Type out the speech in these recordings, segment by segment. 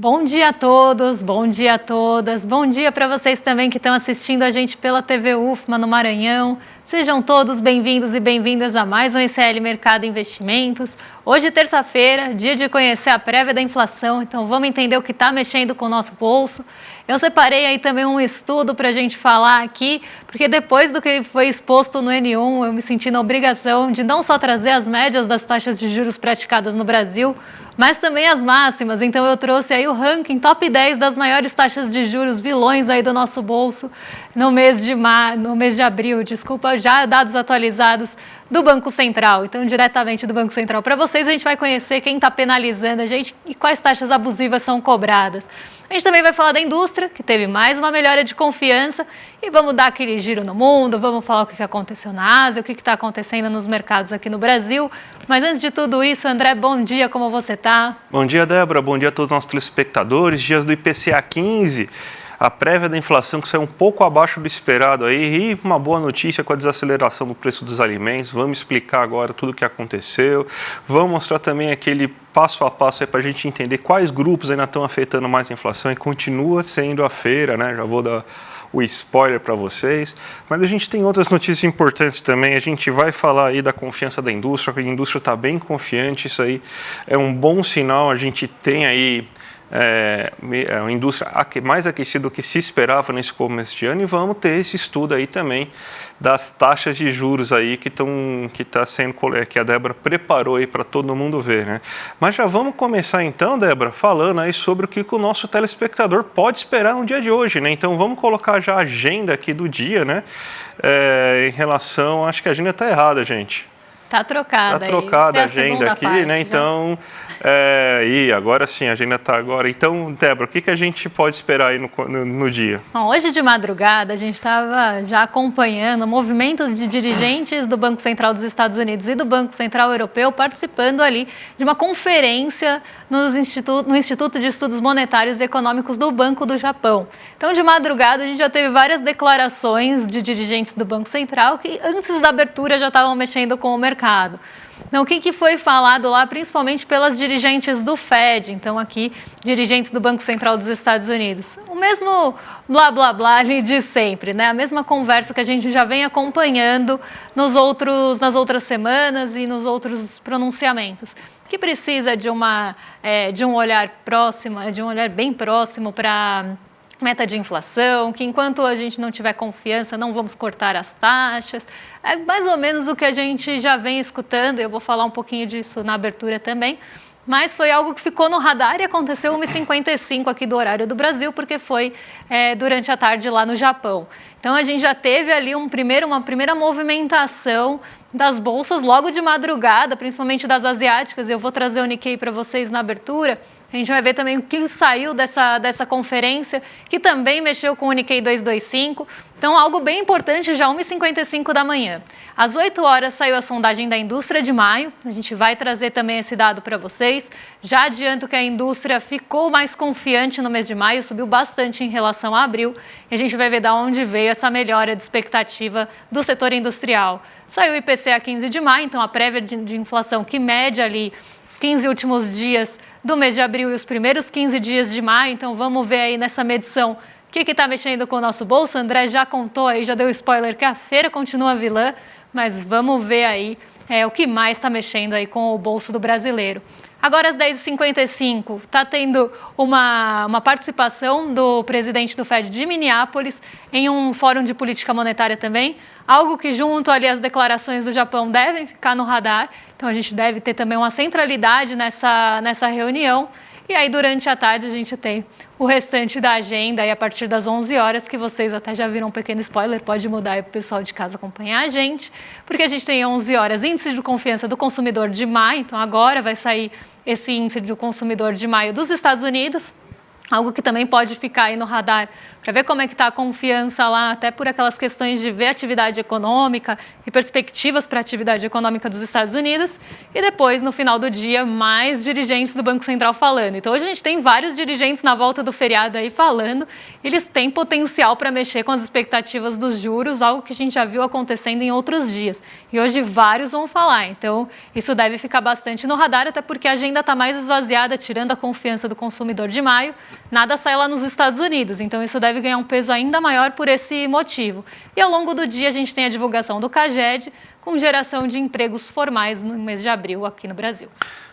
Bom dia a todos, bom dia a todas, bom dia para vocês também que estão assistindo a gente pela TV UFMA no Maranhão. Sejam todos bem-vindos e bem-vindas a mais um ICL Mercado Investimentos. Hoje, terça-feira, dia de conhecer a prévia da inflação, então vamos entender o que está mexendo com o nosso bolso. Eu separei aí também um estudo para a gente falar aqui, porque depois do que foi exposto no N1, eu me senti na obrigação de não só trazer as médias das taxas de juros praticadas no Brasil, mas também as máximas. Então eu trouxe aí o ranking top 10 das maiores taxas de juros vilões aí do nosso bolso no mês de abril, já dados atualizados do Banco Central. Então, diretamente do Banco Central para vocês, a gente vai conhecer quem está penalizando a gente e quais taxas abusivas são cobradas. A gente também vai falar da indústria, que teve mais uma melhora de confiança, e vamos dar aquele giro no mundo, vamos falar o que aconteceu na Ásia, o que está acontecendo nos mercados aqui no Brasil. Mas antes de tudo isso, André, bom dia, como você está? Bom dia, Débora, bom dia a todos os nossos telespectadores. Dias do IPCA 15, a prévia da inflação que saiu um pouco abaixo do esperado aí, e uma boa notícia com a desaceleração do preço dos alimentos. Vamos explicar agora tudo o que aconteceu, vamos mostrar também aquele passo a passo aí para a gente entender quais grupos ainda estão afetando mais a inflação, e continua sendo a feira, né? Já vou dar o spoiler para vocês, mas a gente tem outras notícias importantes também. A gente vai falar aí da confiança da indústria, que a indústria está bem confiante, isso aí é um bom sinal. A gente tem aí uma indústria mais aquecida do que se esperava nesse começo de ano, e vamos ter esse estudo aí também das taxas de juros aí que a Débora preparou aí para todo mundo ver, né? Mas já vamos começar então, Débora, falando aí sobre o que o nosso telespectador pode esperar no dia de hoje, né? Então vamos colocar já a agenda aqui do dia, né? Em relação, acho que a agenda está errada, gente. Tá trocada. Tá trocada a agenda aqui, parte, né? Então, e agora sim, a agenda está agora. Então, Débora, o que a gente pode esperar aí no dia? Bom, hoje de madrugada a gente estava já acompanhando movimentos de dirigentes do Banco Central dos Estados Unidos e do Banco Central Europeu participando ali de uma conferência no Instituto de Estudos Monetários e Econômicos do Banco do Japão. Então, de madrugada a gente já teve várias declarações de dirigentes do Banco Central que antes da abertura já estavam mexendo com o mercado. Então, o que foi falado lá, principalmente pelas dirigentes do Fed, então aqui, dirigentes do Banco Central dos Estados Unidos? O mesmo blá, blá, blá ali de sempre, né? A mesma conversa que a gente já vem acompanhando nas outras semanas e nos outros pronunciamentos, que precisa de um olhar próximo, de um olhar bem próximo para meta de inflação, que enquanto a gente não tiver confiança, não vamos cortar as taxas. É mais ou menos o que a gente já vem escutando, eu vou falar um pouquinho disso na abertura também, mas foi algo que ficou no radar e aconteceu 1h55 aqui do horário do Brasil, porque foi durante a tarde lá no Japão. Então a gente já teve ali uma primeira movimentação das bolsas logo de madrugada, principalmente das asiáticas. Eu vou trazer o Nikkei para vocês na abertura. A gente vai ver também o que saiu dessa conferência, que também mexeu com o Nikkei 225. Então, algo bem importante, já 1h55 da manhã. Às 8 horas saiu a sondagem da indústria de maio. A gente vai trazer também esse dado para vocês. Já adianto que a indústria ficou mais confiante no mês de maio, subiu bastante em relação a abril. E a gente vai ver de onde veio essa melhora de expectativa do setor industrial. Saiu o IPCA 15 de maio, então a prévia de inflação que mede ali os 15 últimos dias do mês de abril e os primeiros 15 dias de maio. Então vamos ver aí nessa medição o que está mexendo com o nosso bolso. O André já contou aí, já deu spoiler que a feira continua vilã, mas vamos ver aí o que mais está mexendo aí com o bolso do brasileiro. Agora às 10h55 está tendo uma participação do presidente do Fed de Minneapolis em um fórum de política monetária também, algo que junto ali às declarações do Japão devem ficar no radar. Então a gente deve ter também uma centralidade nessa reunião. E aí durante a tarde a gente tem o restante da agenda aí a partir das 11 horas, que vocês até já viram um pequeno spoiler, pode mudar aí para o pessoal de casa acompanhar a gente, porque a gente tem 11 horas índice de confiança do consumidor de maio. Então agora vai sair esse índice do consumidor de maio dos Estados Unidos. Algo que também pode ficar aí no radar para ver como é que está a confiança lá, até por aquelas questões de ver atividade econômica e perspectivas para a atividade econômica dos Estados Unidos. E depois, no final do dia, mais dirigentes do Banco Central falando. Então, hoje a gente tem vários dirigentes na volta do feriado aí falando. Eles têm potencial para mexer com as expectativas dos juros, algo que a gente já viu acontecendo em outros dias. E hoje vários vão falar. Então, isso deve ficar bastante no radar, até porque a agenda está mais esvaziada, tirando a confiança do consumidor de maio. Nada sai lá nos Estados Unidos, então isso deve ganhar um peso ainda maior por esse motivo. E ao longo do dia a gente tem a divulgação do CAGED, com geração de empregos formais no mês de abril aqui no Brasil.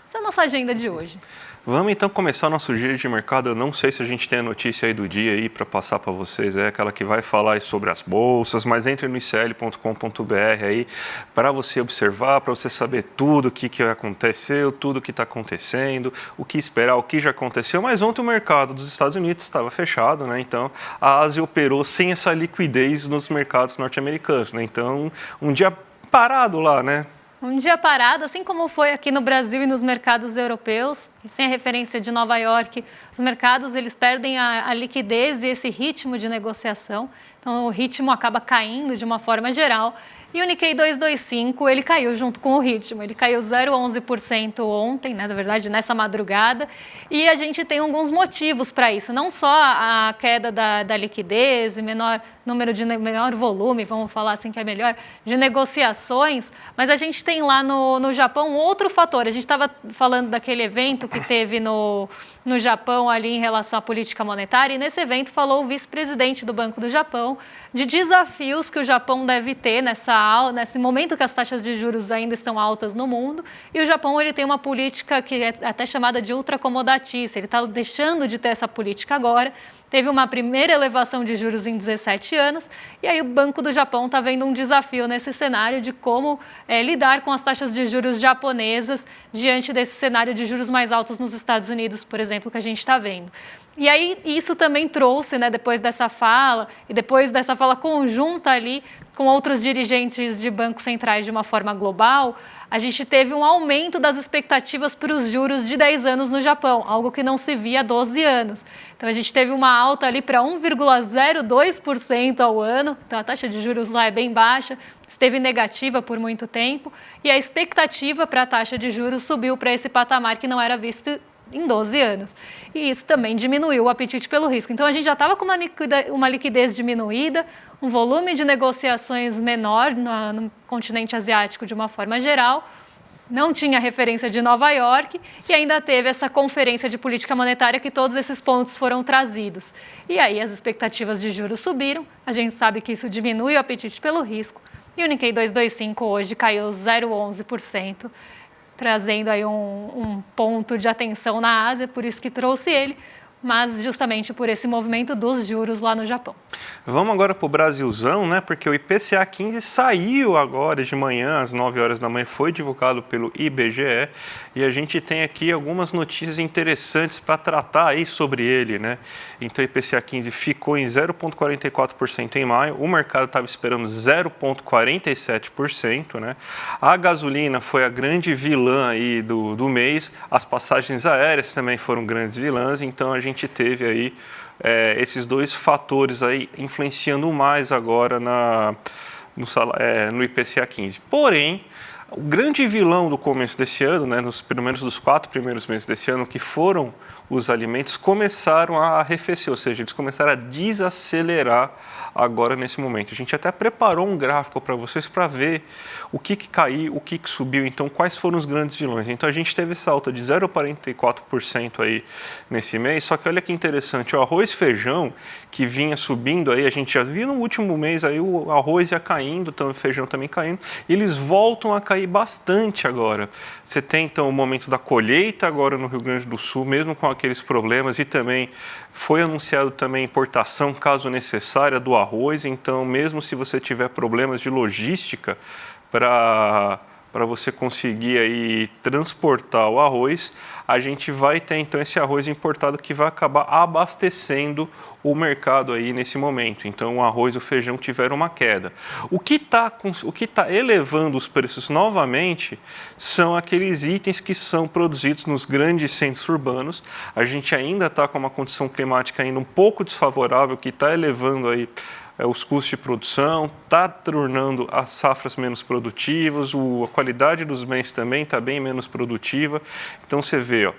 Essa é a nossa agenda de hoje. Vamos então começar o nosso giro de mercado. Eu não sei se a gente tem a notícia aí do dia aí para passar para vocês, é aquela que vai falar sobre as bolsas, mas entre no icl.com.br aí para você observar, para você saber tudo o que aconteceu, tudo o que está acontecendo, o que esperar, o que já aconteceu. Mas ontem o mercado dos Estados Unidos estava fechado, né? Então a Ásia operou sem essa liquidez nos mercados norte-americanos, né? Então um dia parado lá, né? Um dia parado, assim como foi aqui no Brasil e nos mercados europeus, sem a referência de Nova York, os mercados eles perdem a liquidez e esse ritmo de negociação, então o ritmo acaba caindo de uma forma geral. E o Nikkei 225, ele caiu junto com o ritmo, ele caiu 0,11% ontem, né, na verdade, nessa madrugada, e a gente tem alguns motivos para isso, não só a queda da liquidez e menor volume, vamos falar assim que é melhor, de negociações, mas a gente tem lá no Japão um outro fator. A gente estava falando daquele evento que teve no Japão ali em relação à política monetária, e nesse evento falou o vice-presidente do Banco do Japão de desafios que o Japão deve ter nesse momento que as taxas de juros ainda estão altas no mundo, e o Japão ele tem uma política que é até chamada de ultracomodatícia, ele está deixando de ter essa política agora. Teve uma primeira elevação de juros em 17 anos, e aí o Banco do Japão está vendo um desafio nesse cenário de como lidar com as taxas de juros japonesas diante desse cenário de juros mais altos nos Estados Unidos, por exemplo, que a gente está vendo. E aí isso também trouxe, né, depois dessa fala, e depois dessa fala conjunta ali com outros dirigentes de bancos centrais de uma forma global, a gente teve um aumento das expectativas para os juros de 10 anos no Japão, algo que não se via há 12 anos. Então, a gente teve uma alta ali para 1,02% ao ano, então a taxa de juros lá é bem baixa, esteve negativa por muito tempo, e a expectativa para a taxa de juros subiu para esse patamar que não era visto em 12 anos. E isso também diminuiu o apetite pelo risco. Então, a gente já estava com uma liquidez diminuída, um volume de negociações menor no continente asiático de uma forma geral, não tinha referência de Nova York e ainda teve essa conferência de política monetária que todos esses pontos foram trazidos. E aí as expectativas de juros subiram, a gente sabe que isso diminui o apetite pelo risco, e o Nikkei 225 hoje caiu 0,11%, trazendo aí um ponto de atenção na Ásia, por isso que trouxe ele, mas justamente por esse movimento dos juros lá no Japão. Vamos agora para o Brasilzão, né? Porque o IPCA 15 saiu agora de manhã, às 9 horas da manhã, foi divulgado pelo IBGE, e a gente tem aqui algumas notícias interessantes para tratar aí sobre ele, né? Então o IPCA 15 ficou em 0,44% em maio, o mercado estava esperando 0,47%, né? A gasolina foi a grande vilã aí do mês, as passagens aéreas também foram grandes vilãs, então a gente teve aí esses dois fatores aí influenciando mais agora no IPCA 15. Porém, o grande vilão do começo desse ano, né, pelo menos dos 4 primeiros meses desse ano, que foram os alimentos, começaram a arrefecer, ou seja, eles começaram a desacelerar agora nesse momento. A gente até preparou um gráfico para vocês para ver o que caiu, o que subiu, então quais foram os grandes vilões. Então a gente teve essa alta de 0,44% aí nesse mês, só que olha que interessante, o arroz e feijão que vinha subindo aí, a gente já viu no último mês aí o arroz ia caindo, então o feijão também caindo, e eles voltam a cair bastante agora. Você tem então o momento da colheita agora no Rio Grande do Sul, mesmo com aqueles problemas, e também foi anunciado também importação, caso necessária, do arroz. Então, mesmo se você tiver problemas de logística para para você conseguir aí transportar o arroz, a gente vai ter então esse arroz importado que vai acabar abastecendo o mercado aí nesse momento. Então o arroz e o feijão tiveram uma queda. O que tá elevando os preços novamente são aqueles itens que são produzidos nos grandes centros urbanos. A gente ainda está com uma condição climática ainda um pouco desfavorável, que está elevando aí os custos de produção, está tornando as safras menos produtivas, a qualidade dos bens também está bem menos produtiva. Então você vê,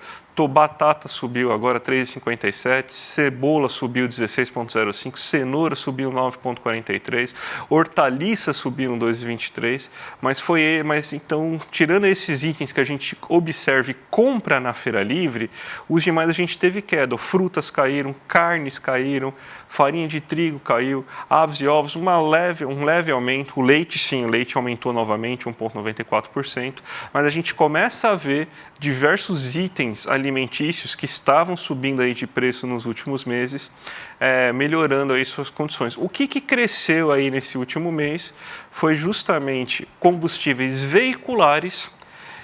batata subiu agora 3,57, cebola subiu 16,05, cenoura subiu 9,43, hortaliça subiu 2,23, mas então, tirando esses itens que a gente observa e compra na feira livre, os demais a gente teve queda. Frutas caíram, carnes caíram, farinha de trigo caiu, aves e ovos, um leve aumento. O leite, sim, o leite aumentou novamente 1,94%, mas a gente começa a ver diversos itens alimentícios que estavam subindo aí de preço nos últimos meses, melhorando aí suas condições. O que cresceu aí nesse último mês foi justamente combustíveis veiculares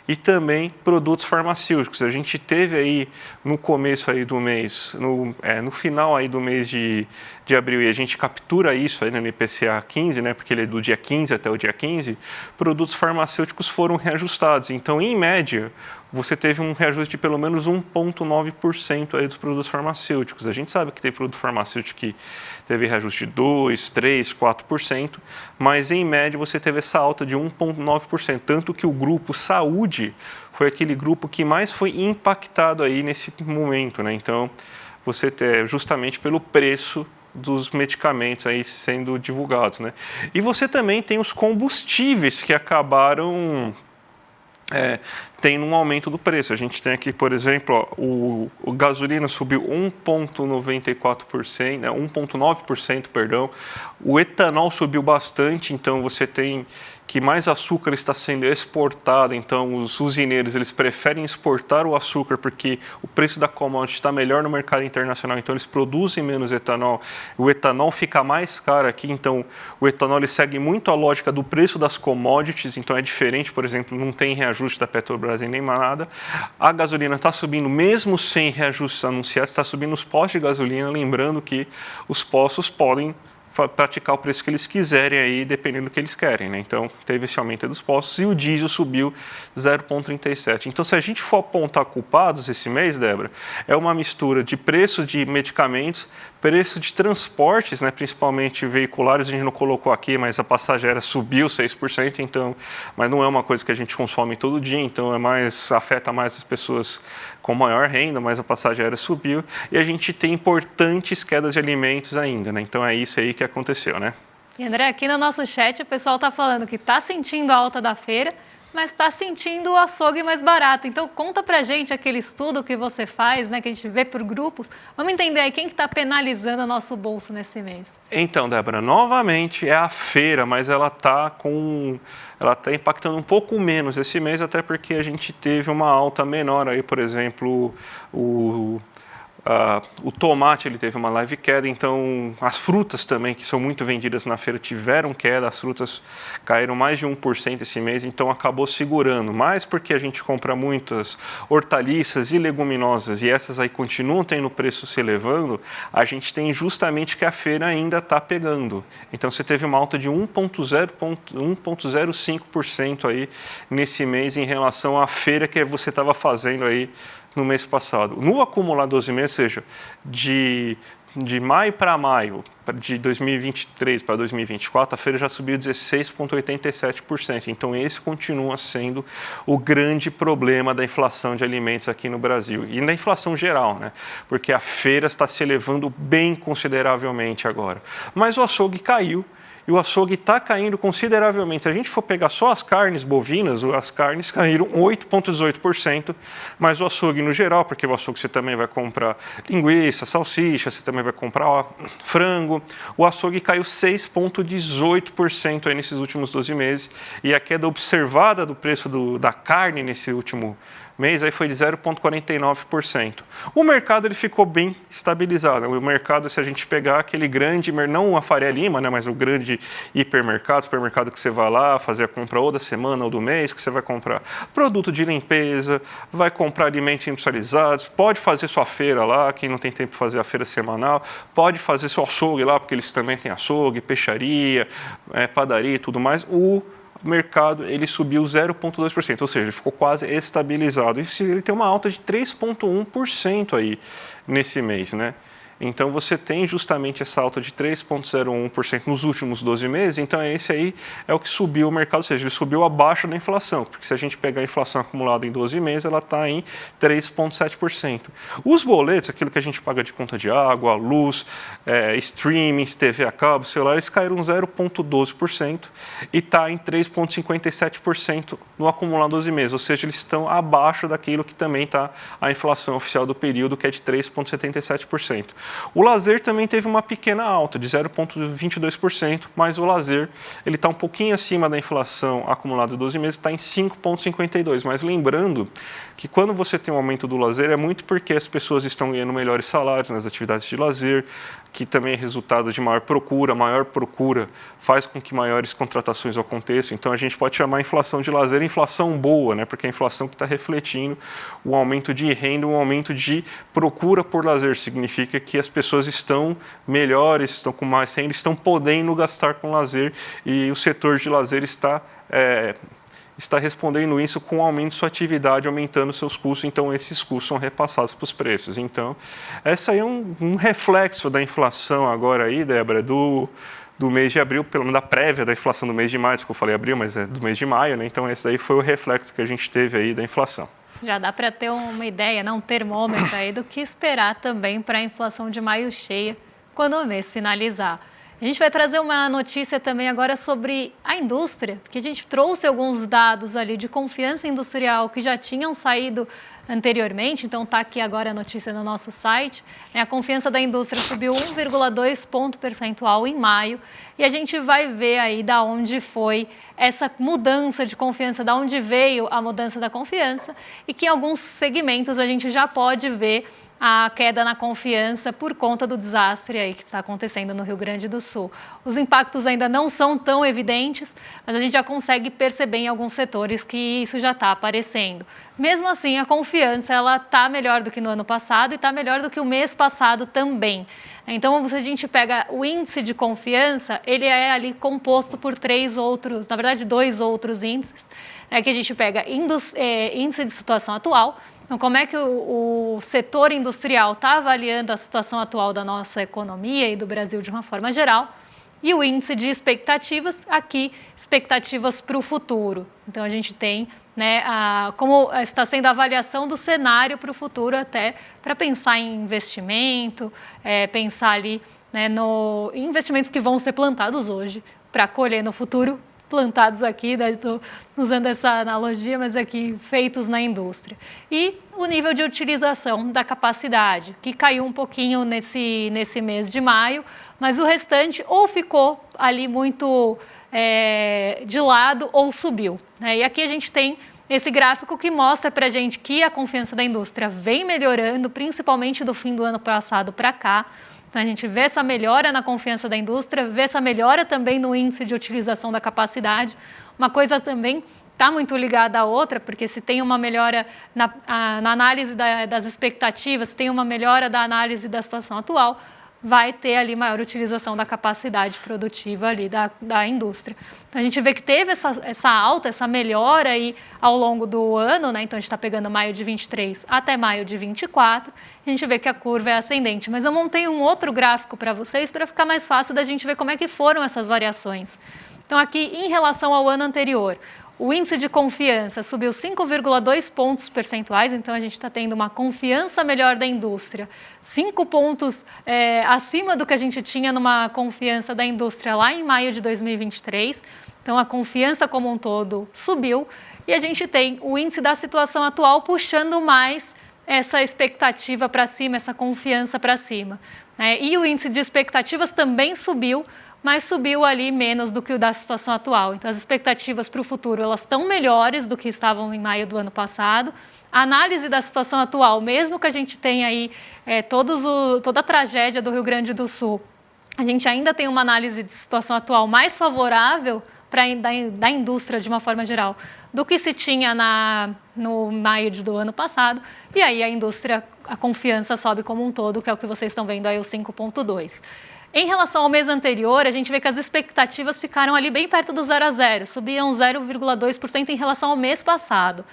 e também produtos farmacêuticos. A gente teve aí no começo aí do mês, no final aí do mês de abril, e a gente captura isso aí no IPCA 15, né, porque ele é do dia 15 até o dia 15, produtos farmacêuticos foram reajustados. Então, em média, você teve um reajuste de pelo menos 1,9% aí dos produtos farmacêuticos. A gente sabe que tem produto farmacêutico que teve reajuste de 2%, 3%, 4%, mas em média você teve essa alta de 1,9%, tanto que o grupo saúde foi aquele grupo que mais foi impactado aí nesse momento, né? Então, você tem justamente pelo preço dos medicamentos aí sendo divulgados, né? E você também tem os combustíveis que acabaram tem um aumento do preço. A gente tem aqui, por exemplo, o gasolina subiu 1,94%, 1,9%, perdão. O etanol subiu bastante, então você tem que mais açúcar está sendo exportado, então os usineiros eles preferem exportar o açúcar porque o preço da commodity está melhor no mercado internacional, então eles produzem menos etanol. O etanol fica mais caro aqui, então o etanol ele segue muito a lógica do preço das commodities, então é diferente, por exemplo, não tem reajuste da Petrobras nem nada. A gasolina está subindo mesmo sem reajustes anunciados, está subindo os postos de gasolina, lembrando que os postos podem praticar o preço que eles quiserem aí, dependendo do que eles querem, né? Então, teve esse aumento dos postos e o diesel subiu 0,37. Então, se a gente for apontar culpados esse mês, Débora, é uma mistura de preço de medicamentos, preço de transportes, né, principalmente veiculares, a gente não colocou aqui, mas a passageira subiu 6%, então, mas não é uma coisa que a gente consome todo dia, então afeta mais as pessoas com maior renda, mas a passageira subiu, e a gente tem importantes quedas de alimentos ainda, né? Então é isso aí que aconteceu, né? E André, aqui no nosso chat o pessoal está falando que está sentindo a alta da feira, mas está sentindo o açougue mais barato. Então, conta pra gente aquele estudo que você faz, né, que a gente vê por grupos. Vamos entender aí quem que está penalizando o nosso bolso nesse mês. Então, Débora, novamente é a feira, mas ela está impactando um pouco menos esse mês, até porque a gente teve uma alta menor aí, por exemplo, o tomate ele teve uma leve queda, então as frutas também, que são muito vendidas na feira, tiveram queda, as frutas caíram mais de 1% esse mês, então acabou segurando, mas porque a gente compra muitas hortaliças e leguminosas e essas aí continuam tendo preço se elevando, a gente tem justamente que a feira ainda está pegando. Então você teve uma alta de 1,05% aí nesse mês em relação à feira que você estava fazendo aí no mês passado. No acumulado 12 meses, ou seja, de maio para maio, de 2023 para 2024, a feira já subiu 16,87%. Então, esse continua sendo o grande problema da inflação de alimentos aqui no Brasil. E na inflação geral, né? Porque a feira está se elevando bem consideravelmente agora. Mas o açougue caiu. E o açougue está caindo consideravelmente. Se a gente for pegar só as carnes bovinas, as carnes caíram 8,18%, mas o açougue no geral, porque o açougue você também vai comprar linguiça, salsicha, você também vai comprar frango, o açougue caiu 6,18% aí nesses últimos 12 meses, e a queda observada do preço da carne nesse último mês aí foi de 0,49%. O mercado ele ficou bem estabilizado. O mercado, se a gente pegar aquele grande, não a Faria Lima, né, mas o grande hipermercado, supermercado que você vai lá fazer a compra ou da semana ou do mês, que você vai comprar produto de limpeza, vai comprar alimentos industrializados, pode fazer sua feira lá, quem não tem tempo de fazer a feira semanal, pode fazer seu açougue lá, porque eles também têm açougue, peixaria, padaria e tudo mais. O mercado ele subiu 0,2%, ou seja, ele ficou quase estabilizado. E ele tem uma alta de 3,1% aí nesse mês, né? Então, você tem justamente essa alta de 3,01% nos últimos 12 meses. Então, esse aí é o que subiu o mercado, ou seja, ele subiu abaixo da inflação. Porque se a gente pegar a inflação acumulada em 12 meses, ela está em 3,7%. Os boletos, aquilo que a gente paga de conta de água, luz, streamings, TV a cabo, celular, eles caíram 0,12% e está em 3,57% no acumulado 12 meses. Ou seja, eles estão abaixo daquilo que também está a inflação oficial do período, que é de 3,77%. O lazer também teve uma pequena alta, de 0,22%, mas o lazer ele está um pouquinho acima da inflação acumulada de 12 meses, está em 5,52%. Mas lembrando que quando você tem um aumento do lazer, é muito porque as pessoas estão ganhando melhores salários nas atividades de lazer, que também é resultado de maior procura faz com que maiores contratações aconteçam. Então, a gente pode chamar a inflação de lazer inflação boa, né? Porque é a inflação que está refletindo o aumento de renda, um aumento de procura por lazer. Significa que as pessoas estão melhores, estão com mais renda, estão podendo gastar com lazer e o setor de lazer está respondendo isso com o aumento de sua atividade, aumentando seus custos, então esses custos são repassados para os preços. Então, essa aí é um reflexo da inflação agora aí, Débora, do mês de abril, pelo menos da prévia da inflação do mês de maio, que eu falei abril, mas é do mês de maio, né? Então esse daí foi o reflexo que a gente teve aí da inflação. Já dá para ter uma ideia, né? Um termômetro aí do que esperar também para a inflação de maio cheia, quando o mês finalizar. A gente vai trazer uma notícia também agora sobre a indústria, porque a gente trouxe alguns dados ali de confiança industrial que já tinham saído anteriormente, então está aqui agora a notícia no nosso site. A confiança da indústria subiu 1,2 ponto percentual em maio e a gente vai ver aí da onde foi essa mudança de confiança, da onde veio a mudança da confiança e que em alguns segmentos a gente já pode ver a queda na confiança por conta do desastre aí que está acontecendo no Rio Grande do Sul. Os impactos ainda não são tão evidentes, mas a gente já consegue perceber em alguns setores que isso já está aparecendo. Mesmo assim, a confiança ela está melhor do que no ano passado e está melhor do que o mês passado também. Então, se a gente pega o índice de confiança, ele é ali composto por dois outros índices, que a gente pega índice de situação atual. Então, como é que o setor industrial está avaliando a situação atual da nossa economia e do Brasil de uma forma geral? E o índice de expectativas, aqui, expectativas para o futuro. Então, a gente tem como está sendo a avaliação do cenário para o futuro, até para pensar em investimento, pensar ali em investimentos que vão ser plantados hoje para colher no futuro, plantados aqui, estou usando essa analogia, mas aqui feitos na indústria. E o nível de utilização da capacidade, que caiu um pouquinho nesse mês de maio, mas o restante ou ficou ali muito de lado ou subiu. E aqui a gente tem esse gráfico que mostra para a gente que a confiança da indústria vem melhorando, principalmente do fim do ano passado para cá. Então, a gente vê essa melhora na confiança da indústria, vê essa melhora também no índice de utilização da capacidade. Uma coisa também está muito ligada à outra, porque se tem uma melhora na análise das expectativas, se tem uma melhora da análise da situação atual, vai ter ali maior utilização da capacidade produtiva ali da indústria. Então, a gente vê que teve essa alta, essa melhora aí ao longo do ano, né? Então, a gente está pegando maio de 23 até maio de 24, a gente vê que a curva é ascendente. Mas eu montei um outro gráfico para vocês para ficar mais fácil da gente ver como é que foram essas variações. Então, aqui, em relação ao ano anterior, o índice de confiança subiu 5,2 pontos percentuais, então a gente está tendo uma confiança melhor da indústria, 5 pontos acima do que a gente tinha numa confiança da indústria lá em maio de 2023. Então a confiança como um todo subiu e a gente tem o índice da situação atual puxando mais essa expectativa para cima, essa confiança para cima. E o índice de expectativas também subiu, mas subiu ali menos do que o da situação atual. Então, as expectativas para o futuro elas estão melhores do que estavam em maio do ano passado. A análise da situação atual, mesmo que a gente tenha aí toda a tragédia do Rio Grande do Sul, a gente ainda tem uma análise de situação atual mais favorável da indústria de uma forma geral do que se tinha no maio do ano passado. E aí a indústria, a confiança sobe como um todo, que é o que vocês estão vendo aí, o 5,2. Em relação ao mês anterior, a gente vê que as expectativas ficaram ali bem perto do 0 a 0, subiram 0,2% em relação ao mês passado.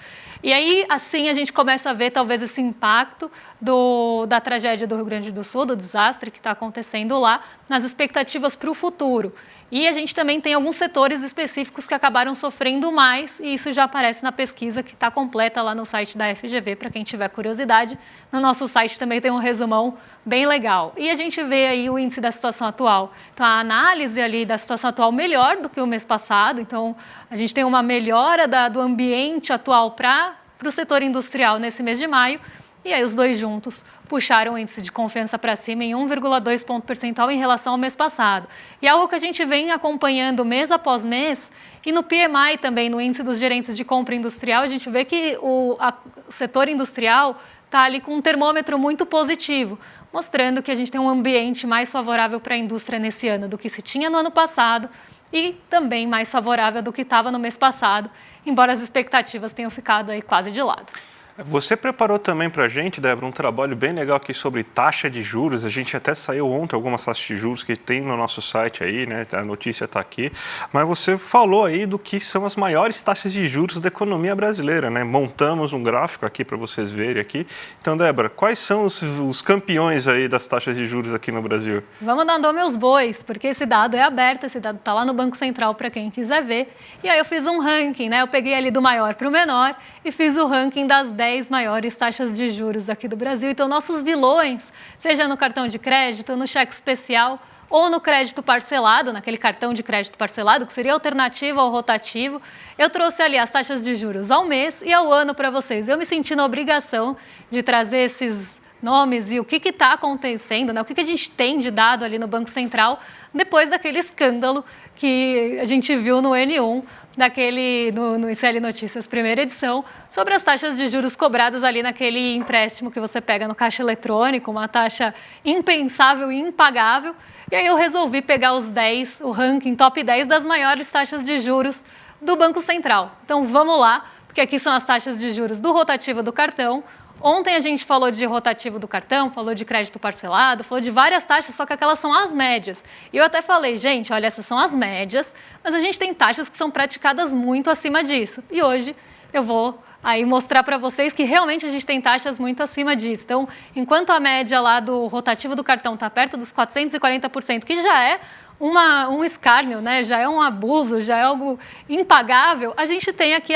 E aí, assim, a gente começa a ver talvez esse impacto da tragédia do Rio Grande do Sul, do desastre que está acontecendo lá, nas expectativas para o futuro. E a gente também tem alguns setores específicos que acabaram sofrendo mais, e isso já aparece na pesquisa que está completa lá no site da FGV, para quem tiver curiosidade. No nosso site também tem um resumão bem legal. E a gente vê aí o índice da situação atual. Então, a análise ali da situação atual melhor do que o mês passado. Então, a gente tem uma melhora do ambiente atual para o setor industrial nesse mês de maio. E aí os dois juntos puxaram o índice de confiança para cima em 1,2 ponto percentual em relação ao mês passado. E algo que a gente vem acompanhando mês após mês, e no PMI também, no índice dos gerentes de compra industrial, a gente vê que o setor industrial está ali com um termômetro muito positivo, mostrando que a gente tem um ambiente mais favorável para a indústria nesse ano do que se tinha no ano passado e também mais favorável do que estava no mês passado, embora as expectativas tenham ficado aí quase de lado. Você preparou também para a gente, Débora, um trabalho bem legal aqui sobre taxa de juros. A gente até saiu ontem algumas taxas de juros que tem no nosso site aí, né? A notícia está aqui. Mas você falou aí do que são as maiores taxas de juros da economia brasileira, né? Montamos um gráfico aqui para vocês verem aqui. Então, Débora, quais são os campeões aí das taxas de juros aqui no Brasil? Vamos dar nome aos bois, porque esse dado é aberto, esse dado está lá no Banco Central para quem quiser ver. E aí eu fiz um ranking, né? Eu peguei ali do maior para o menor e fiz o ranking das 10 maiores taxas de juros aqui do Brasil. Então, nossos vilões, seja no cartão de crédito, no cheque especial ou no crédito parcelado, naquele cartão de crédito parcelado, que seria alternativa ao rotativo, eu trouxe ali as taxas de juros ao mês e ao ano para vocês. Eu me senti na obrigação de trazer esses nomes e o que está acontecendo, né? O que a gente tem de dado ali no Banco Central depois daquele escândalo que a gente viu no N1, no ICL Notícias, primeira edição, sobre as taxas de juros cobradas ali naquele empréstimo que você pega no caixa eletrônico, uma taxa impensável e impagável. E aí eu resolvi pegar o ranking top 10 das maiores taxas de juros do Banco Central. Então vamos lá, porque aqui são as taxas de juros do rotativo do cartão. Ontem a gente falou de rotativo do cartão, falou de crédito parcelado, falou de várias taxas, só que aquelas são as médias. E eu até falei, gente, olha, essas são as médias, mas a gente tem taxas que são praticadas muito acima disso. E hoje eu vou aí mostrar para vocês que realmente a gente tem taxas muito acima disso. Então, enquanto a média lá do rotativo do cartão está perto dos 440%, que já é um escárnio, né? Já é um abuso, já é algo impagável, a gente tem aqui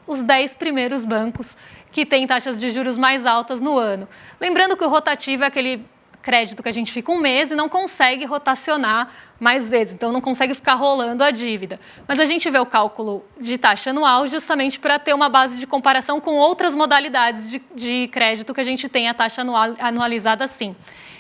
os 10 primeiros bancos que tem taxas de juros mais altas no ano. Lembrando que o rotativo é aquele crédito que a gente fica um mês e não consegue rotacionar mais vezes, então não consegue ficar rolando a dívida. Mas a gente vê o cálculo de taxa anual justamente para ter uma base de comparação com outras modalidades de crédito que a gente tem a taxa anualizada assim.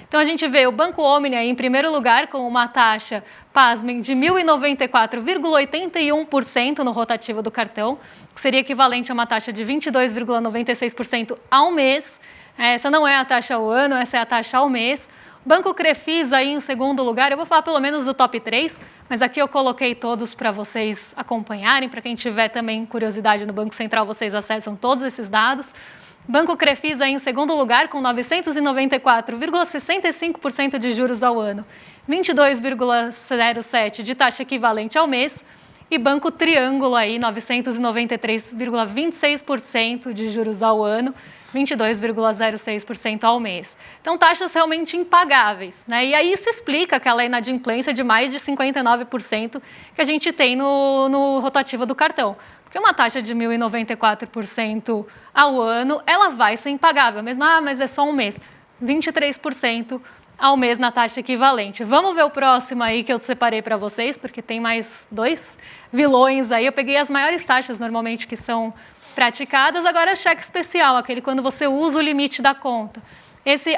Então, a gente vê o Banco Omni aí em primeiro lugar com uma taxa, pasmem, de 1.094,81% no rotativo do cartão, que seria equivalente a uma taxa de 22,96% ao mês. Essa não é a taxa ao ano, essa é a taxa ao mês. Banco Crefisa aí em segundo lugar, eu vou falar pelo menos do top 3, mas aqui eu coloquei todos para vocês acompanharem, para quem tiver também curiosidade no Banco Central, vocês acessam todos esses dados. Banco Crefisa em segundo lugar, com 994,65% de juros ao ano, 22,07% de taxa equivalente ao mês, e Banco Triângulo aí, 993,26% de juros ao ano, 22,06% ao mês. Então, taxas realmente impagáveis, né? E aí isso explica aquela inadimplência de mais de 59% que a gente tem no rotativo do cartão. Porque uma taxa de 1.094% ao ano, ela vai ser impagável. Mesmo, mas é só um mês. 23% ao mês na taxa equivalente. Vamos ver o próximo aí que eu separei para vocês, porque tem mais 2 vilões aí. Eu peguei as maiores taxas normalmente que são praticadas. Agora é cheque especial, aquele quando você usa o limite da conta.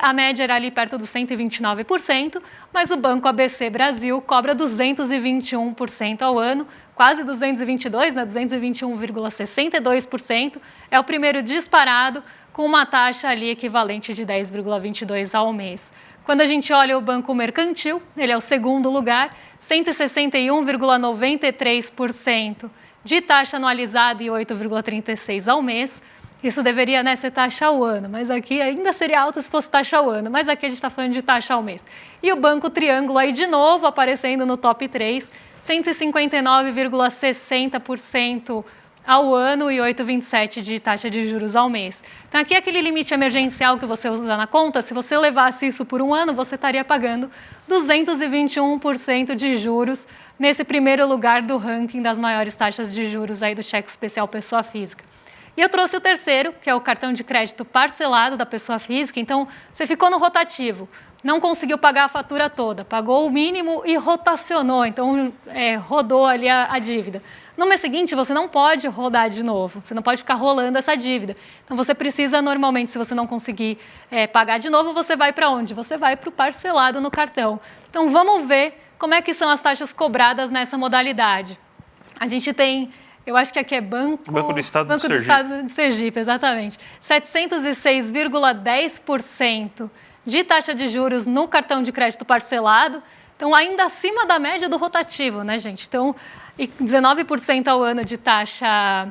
A média era ali perto dos 129%, mas o Banco ABC Brasil cobra 221% ao ano, quase 222%, né? 221,62%. É o primeiro disparado, com uma taxa ali equivalente de 10,22% ao mês. Quando a gente olha o Banco Mercantil, ele é o segundo lugar, 161,93% de taxa anualizada e 8,36% ao mês. Isso deveria, né, ser taxa ao ano, mas aqui ainda seria alto se fosse taxa ao ano, mas aqui a gente está falando de taxa ao mês. E o Banco Triângulo aí de novo aparecendo no top 3, 159,60% ao ano e 8,27% de taxa de juros ao mês. Então aqui é aquele limite emergencial que você usa na conta, se você levasse isso por um ano, você estaria pagando 221% de juros nesse primeiro lugar do ranking das maiores taxas de juros aí do cheque especial pessoa física. E eu trouxe o terceiro, que é o cartão de crédito parcelado da pessoa física. Então, você ficou no rotativo, não conseguiu pagar a fatura toda, pagou o mínimo e rotacionou, então rodou ali a dívida. No mês seguinte, você não pode rodar de novo, você não pode ficar rolando essa dívida. Então, você precisa, normalmente, se você não conseguir pagar de novo, você vai para onde? Você vai para o parcelado no cartão. Então, vamos ver como é que são as taxas cobradas nessa modalidade. A gente tem... Eu acho que aqui é Banco do Estado de Sergipe, exatamente. 706,10% de taxa de juros no cartão de crédito parcelado. Então, ainda acima da média do rotativo, né, gente? Então, 19% ao ano de taxa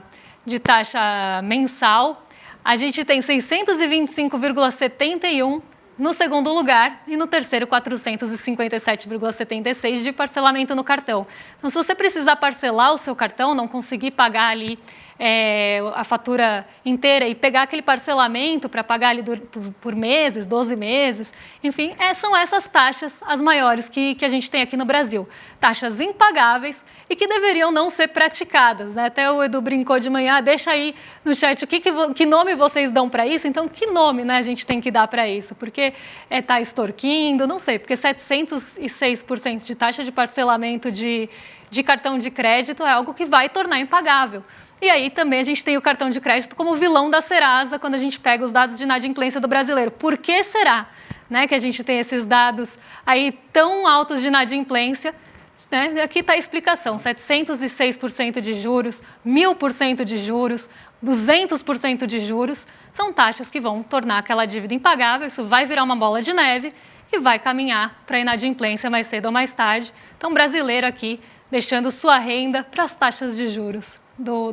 mensal. A gente tem 625,71% no segundo lugar e no terceiro 457,76% de parcelamento no cartão. Então, se você precisar parcelar o seu cartão, não conseguir pagar ali a fatura inteira e pegar aquele parcelamento para pagar ali por meses, 12 meses, enfim, são essas taxas as maiores que a gente tem aqui no Brasil. Taxas impagáveis e que deveriam não ser praticadas, né? Até o Edu brincou de manhã, deixa aí no chat que nome vocês dão para isso. Então, que nome, né, a gente tem que dar para isso? Porque está extorquindo, não sei, porque 706% de taxa de parcelamento de cartão de crédito é algo que vai tornar impagável. E aí também a gente tem o cartão de crédito como vilão da Serasa quando a gente pega os dados de inadimplência do brasileiro. Por que será, né, que a gente tem esses dados aí tão altos de inadimplência? Né? Aqui está a explicação, 706% de juros, 1000% de juros, 200% de juros, são taxas que vão tornar aquela dívida impagável, isso vai virar uma bola de neve e vai caminhar para a inadimplência mais cedo ou mais tarde. Então, brasileiro aqui deixando sua renda para as taxas de juros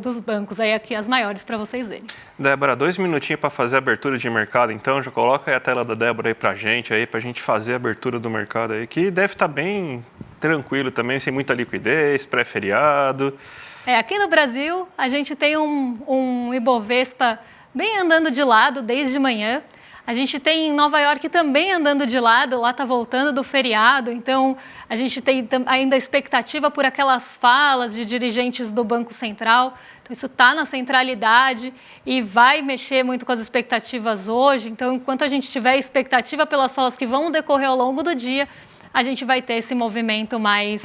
dos bancos, aí aqui as maiores para vocês verem. Débora, 2 minutinhos para fazer a abertura de mercado, então já coloca aí a tela da Débora aí para a gente fazer a abertura do mercado aí, que deve estar bem tranquilo também, sem muita liquidez, pré-feriado. Aqui no Brasil a gente tem um Ibovespa bem andando de lado desde manhã. A gente tem em Nova York também andando de lado, lá está voltando do feriado, então a gente tem ainda expectativa por aquelas falas de dirigentes do Banco Central. Então isso está na centralidade e vai mexer muito com as expectativas hoje. Então, enquanto a gente tiver expectativa pelas falas que vão decorrer ao longo do dia, a gente vai ter esse movimento mais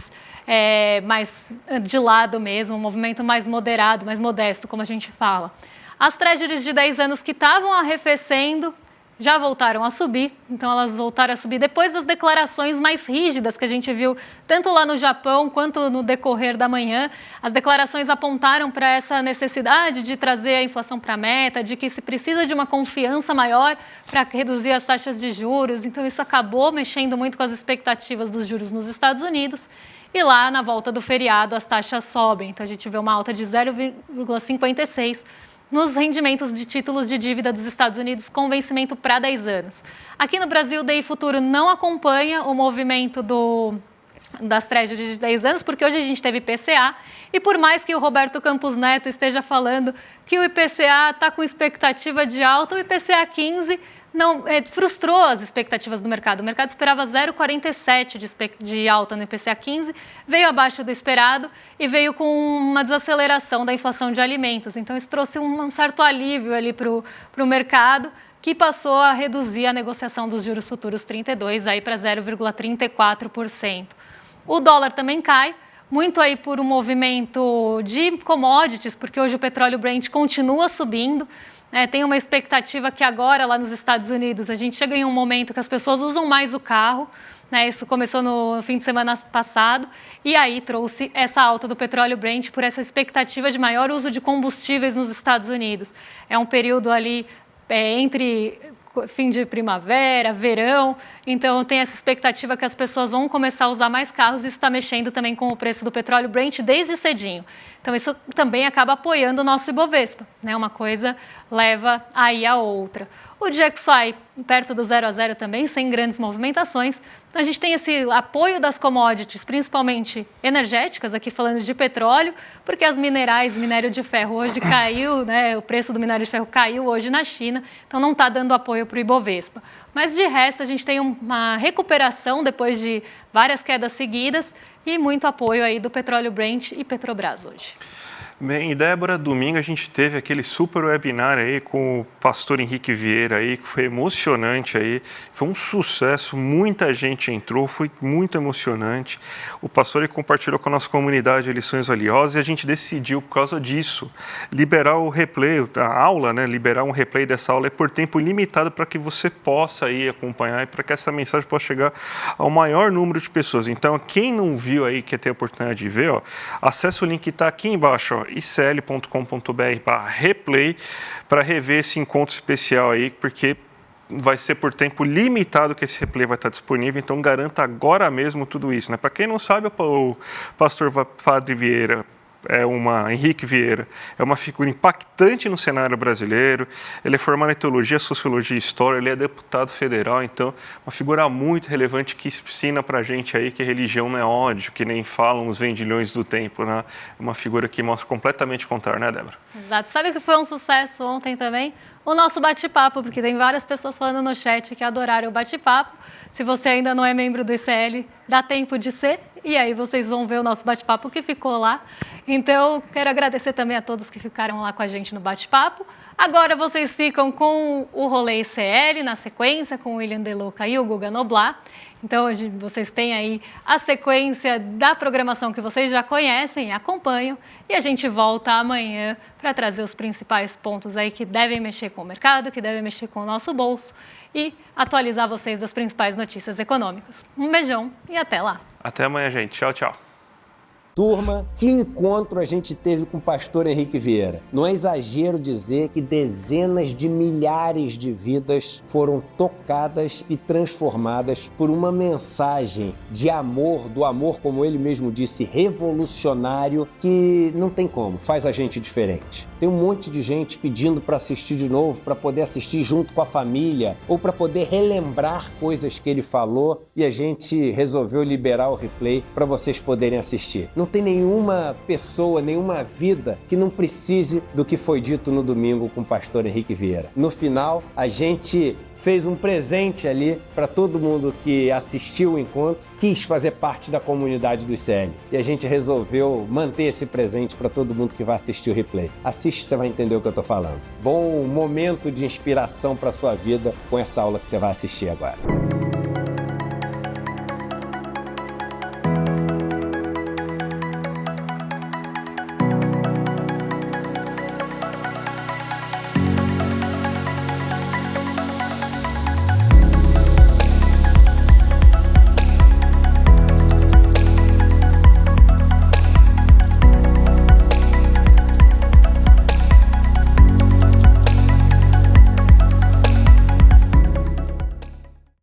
de lado mesmo, um movimento mais moderado, mais modesto, como a gente fala. As treasuries de 10 anos que estavam arrefecendo já voltaram a subir, então elas voltaram a subir depois das declarações mais rígidas que a gente viu tanto lá no Japão quanto no decorrer da manhã. As declarações apontaram para essa necessidade de trazer a inflação para a meta, de que se precisa de uma confiança maior para reduzir as taxas de juros, então isso acabou mexendo muito com as expectativas dos juros nos Estados Unidos. E lá, na volta do feriado, as taxas sobem, então a gente vê uma alta de 0,56% nos rendimentos de títulos de dívida dos Estados Unidos com vencimento para 10 anos. Aqui no Brasil, o DI Futuro não acompanha o movimento das treasuries de 10 anos, porque hoje a gente teve IPCA, e por mais que o Roberto Campos Neto esteja falando que o IPCA está com expectativa de alta, o IPCA 15 frustrou as expectativas do mercado. O mercado esperava 0,47 de alta no IPCA 15, veio abaixo do esperado e veio com uma desaceleração da inflação de alimentos. Então, isso trouxe um certo alívio ali para o mercado, que passou a reduzir a negociação dos juros futuros 32 aí para 0,34%. O dólar também cai, muito aí por um movimento de commodities, porque hoje o petróleo Brent continua subindo. Tem uma expectativa que agora, lá nos Estados Unidos, a gente chega em um momento que as pessoas usam mais o carro, isso começou no fim de semana passado, e aí trouxe essa alta do petróleo Brent por essa expectativa de maior uso de combustíveis nos Estados Unidos. É um período ali entre fim de primavera, verão, então tem essa expectativa que as pessoas vão começar a usar mais carros, e isso está mexendo também com o preço do petróleo Brent desde cedinho. Então isso também acaba apoiando o nosso Ibovespa, Uma coisa leva aí a outra. O DXY perto do 0 a 0 também, sem grandes movimentações. Então a gente tem esse apoio das commodities, principalmente energéticas, aqui falando de petróleo, porque as minerais, minério de ferro hoje caiu, o preço do minério de ferro caiu hoje na China, então não está dando apoio para o Ibovespa. Mas de resto a gente tem uma recuperação depois de várias quedas seguidas e muito apoio aí do petróleo Brent e Petrobras hoje. Bem, Débora, domingo a gente teve aquele super webinar aí com o pastor Henrique Vieira aí, que foi emocionante aí, foi um sucesso, muita gente entrou, foi muito emocionante. O pastor ele compartilhou com a nossa comunidade lições valiosas e a gente decidiu, por causa disso, liberar o replay, a aula, liberar um replay dessa aula por tempo limitado para que você possa aí acompanhar e para que essa mensagem possa chegar ao maior número de pessoas. Então, quem não viu aí, quer ter a oportunidade de ver, acessa o link que está aqui embaixo, icl.com.br/replay para rever esse encontro especial aí, porque vai ser por tempo limitado que esse replay vai estar disponível, então garanta agora mesmo tudo isso. Para quem não sabe, o pastor Padre Vieira, Henrique Vieira, é uma figura impactante no cenário brasileiro, ele é formado em teologia, sociologia e história, ele é deputado federal, então uma figura muito relevante que ensina pra gente aí que religião não é ódio, que nem falam os vendilhões do tempo, Uma figura que mostra completamente o contrário, Débora? Exato. Sabe o que foi um sucesso ontem também? O nosso bate-papo, porque tem várias pessoas falando no chat que adoraram o bate-papo. Se você ainda não é membro do ICL, dá tempo de ser, e aí vocês vão ver o nosso bate-papo que ficou lá. Então, quero agradecer também a todos que ficaram lá com a gente no bate-papo. Agora vocês ficam com o Rolê ICL na sequência, com o William Deluca e o Guga Noblar. Então, hoje vocês têm aí a sequência da programação que vocês já conhecem e acompanham. E a gente volta amanhã para trazer os principais pontos aí que devem mexer com o mercado, que devem mexer com o nosso bolso e atualizar vocês das principais notícias econômicas. Um beijão e até lá. Até amanhã, gente. Tchau, tchau. Turma, que encontro a gente teve com o pastor Henrique Vieira. Não é exagero dizer que dezenas de milhares de vidas foram tocadas e transformadas por uma mensagem de amor, do amor, como ele mesmo disse, revolucionário, que não tem como, faz a gente diferente. Tem um monte de gente pedindo para assistir de novo, para poder assistir junto com a família, ou para poder relembrar coisas que ele falou, e a gente resolveu liberar o replay para vocês poderem assistir. Não tem nenhuma pessoa, nenhuma vida que não precise do que foi dito no domingo com o pastor Henrique Vieira. No final, a gente fez um presente ali para todo mundo que assistiu o encontro, quis fazer parte da comunidade do ICL. E a gente resolveu manter esse presente para todo mundo que vai assistir o replay. Assiste, você vai entender o que eu estou falando. Bom momento de inspiração para a sua vida com essa aula que você vai assistir agora.